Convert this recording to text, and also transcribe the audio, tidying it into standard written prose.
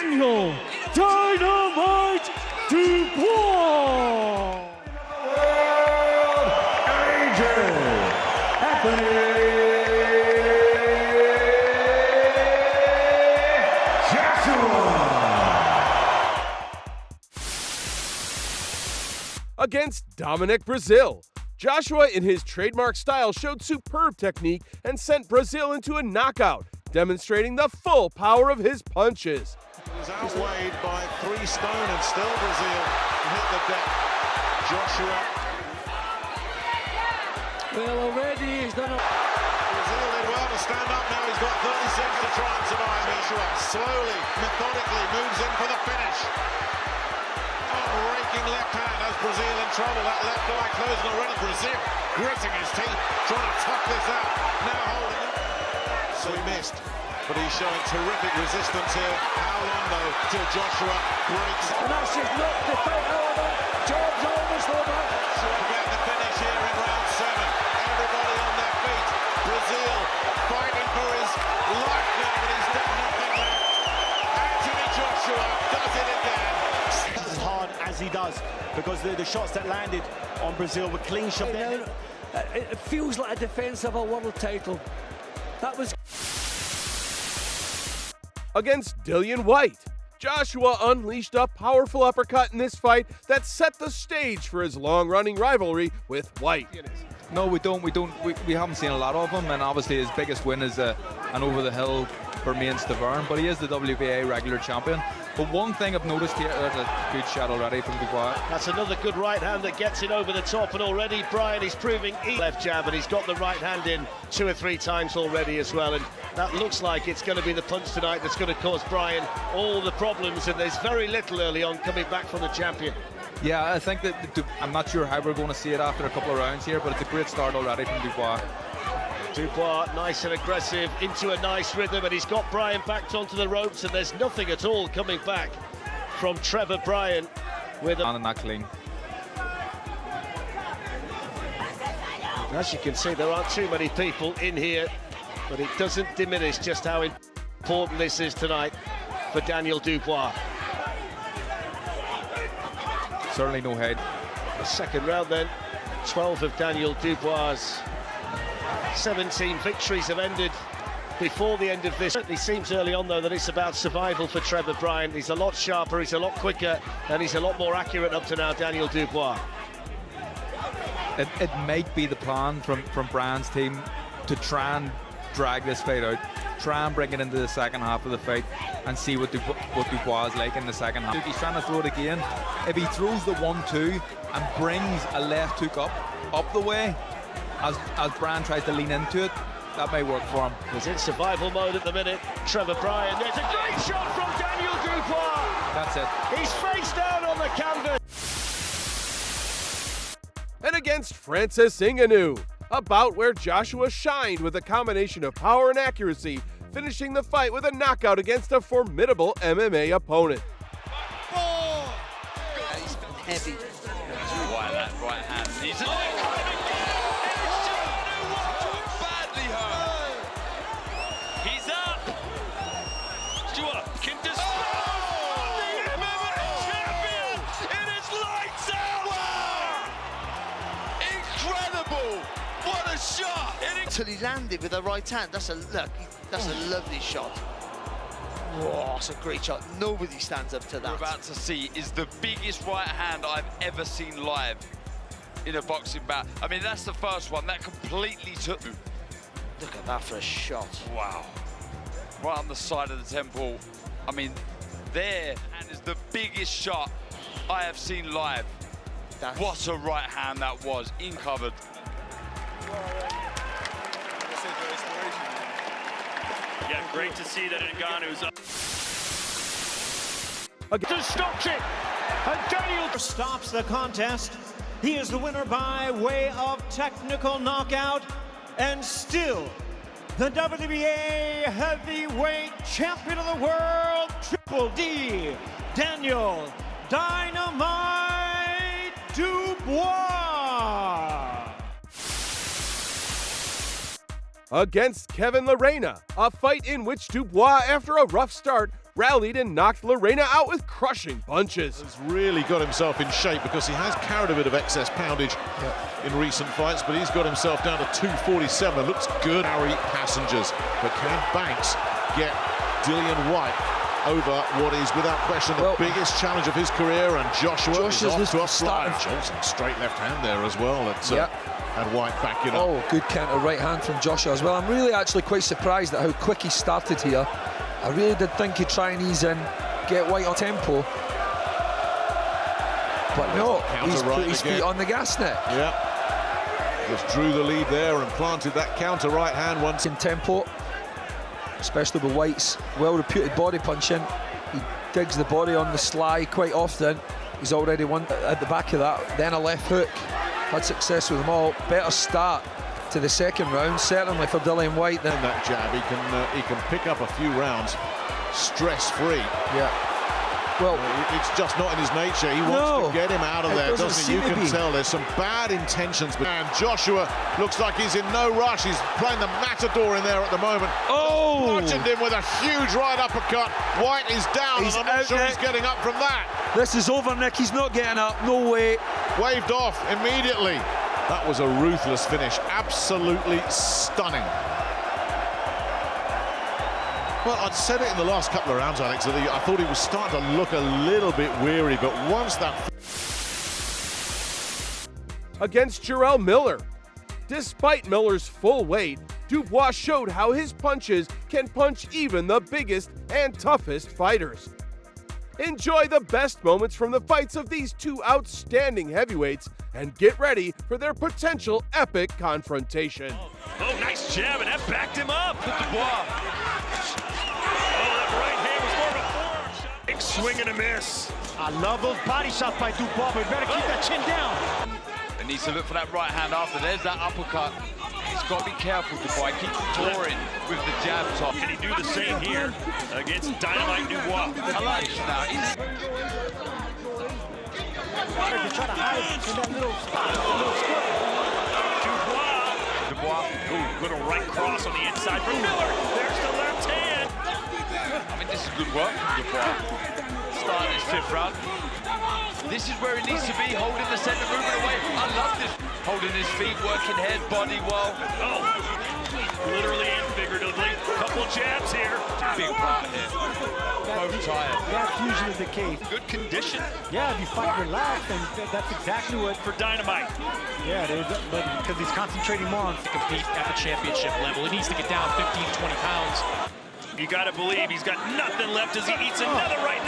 Daniel Dynamite Dubois. World Angel Anthony Against Dominic Brazil, Joshua in his trademark style showed superb technique and sent Brazil into a knockout, demonstrating the full power of his punches. He was outweighed by 3 stone and still Brazil hit the deck. Joshua. Well, already he's done a... Brazil did well to stand up now. He's got 36 to try and survive. Joshua slowly, methodically moves in for the finish. Raking left hand has Brazil in trouble. That left eye closing already. Brazil gritting his teeth, trying to tough this out. Now holding it. So he missed, but he's showing terrific resistance here. How long though till Joshua breaks? And that's just not the fight over. Job's almost over. So we're getting the finish here in round 7. Everybody on their feet. Brazil fighting for his life now, but he's done nothing left. Anthony Joshua does it again. As hard as he does, because the shots that landed on Brazil were clean shots. It feels like a defense of a world title. That was... Against Dillian Whyte, Joshua unleashed a powerful uppercut in this fight that set the stage for his long-running rivalry with Whyte. No, we don't. We haven't seen a lot of him, and obviously his biggest win is an over-the-hill Bermain Stavern, but he is the WBA regular champion. But one thing I've noticed here, there's a good shot already from Dubois. That's another good right hand that gets it over the top, and already Bryan is proving left jab, and he's got the right hand in 2 or 3 times already as well, and that looks like it's going to be the punch tonight that's going to cause Bryan all the problems, and there's very little early on coming back from the champion. Yeah, I think that I'm not sure how we're going to see it after a couple of rounds here, but it's a great start already from Dubois. Dubois, nice and aggressive, into a nice rhythm, and he's got Bryan backed onto the ropes, and there's nothing at all coming back from Trevor Bryan with a... And not clean. As you can see, there aren't too many people in here, but it doesn't diminish just how important this is tonight for Daniel Dubois. Certainly no head. The second round then, 12 of Daniel Dubois' 17 victories have ended before the end of this. It certainly seems early on though that it's about survival for Trevor Bryan. He's a lot sharper, he's a lot quicker, and he's a lot more accurate up to now, Daniel Dubois. It might be the plan from Bryan's team to try and drag this fight out, try and bring it into the second half of the fight and see what Dubois is like in the second half. If he's trying to throw it again, if he throws the 1-2 and brings a left hook up the way, as Bryan tries to lean into it, that may work for him. He's in survival mode at the minute. Trevor Bryan, there's a great shot from Daniel Dubois. That's it. He's face down on the canvas. And against Francis Ngannou, a bout where Joshua shined with a combination of power and accuracy, finishing the fight with a knockout against a formidable MMA opponent. He's heavy. Right, that right hand. He's badly hurt. He's up. Stuart can destroy the MMA champion. It is lights out. Wow. Incredible. What a shot. Until he landed with the right hand. That's a lovely shot. Oh, that's a great shot. Nobody stands up to that. We're about to see is the biggest right hand I've ever seen live in a boxing bout. I mean, that's the first one. That completely took... Look at that for a shot. Wow. Right on the side of the temple. I mean, there and is the biggest shot I have seen live. What a right hand that was, in covered. Yeah, great to see that Ngannou's up. Just stops it, and Daniel stops the contest. He is the winner by way of technical knockout, and still the WBA heavyweight champion of the world, Triple D, Daniel Dynamite Dubois. Against Kevin Lerena, a fight in which Dubois, after a rough start, rallied and knocked Lorena out with crushing punches. He's really got himself in shape because he has carried a bit of excess poundage in recent fights, but he's got himself down to 247. It looks good. Harry passengers, but can Banks get Dillian Whyte over what is without question the biggest challenge of his career? And Joshua's off to a fly. Johnson, straight left hand there as well. And Whyte backing up. Oh, good counter right hand from Joshua as well. I'm really actually quite surprised at how quick he started here. I really did think he'd try and ease in, get Whyte on tempo. But no, he's put his feet on the gas net. Yeah. Just drew the lead there and planted that counter right hand once. In tempo, especially with Whyte's well-reputed body punching. He digs the body on the sly quite often. He's already won at the back of that. Then a left hook. Had success with them all. Better start to the second round, certainly for Dillian Whyte. Then that jab, he can pick up a few rounds stress-free. Yeah. Well, it's just not in his nature. He wants to get him out of there, doesn't he? You can tell there's some bad intentions. And Joshua looks like he's in no rush. He's playing the matador in there at the moment. Oh! Bludgeoned him with a huge right uppercut. White is down, and I'm not sure he's getting up from that. This is over, Nick. He's not getting up. No way. Waved off immediately. That was a ruthless finish. Absolutely stunning. Well, I'd said it in the last couple of rounds, Alex, that I thought he was starting to look a little bit weary, but once that... Against Jarrell Miller. Despite Miller's full weight, Dubois showed how his punches can punch even the biggest and toughest fighters. Enjoy the best moments from the fights of these two outstanding heavyweights and get ready for their potential epic confrontation. Oh, nice jab, and that backed him up. Dubois. Right hand was more of a forearm shot. Big swing and a miss. I love those body shots by Dubois, but better keep that chin down. It needs to look for that right hand after. There's that uppercut. He's got to be careful, Dubois. Keep drawing with the jab top. Can he do the same here against Dynamite Dubois? I like it now. To try to hide in that little spot, Dubois. Ooh, little right cross on the inside from Miller. There's the left hand. I mean, this is good work from Dubois. Starting his fifth round. This is where he needs to be, holding the center, moving away. I love this. Holding his feet, working head, body well. Oh, literally and figuratively. Couple jabs here. Big part here. Both tired. That's usually the case. Good condition. Yeah, if you fight relaxed, and that's exactly what... For Dynamite. Yeah, it is, but because he's concentrating more on... To compete at the championship level, he needs to get down 15, 20 pounds. You got to believe he's got nothing left as he eats another right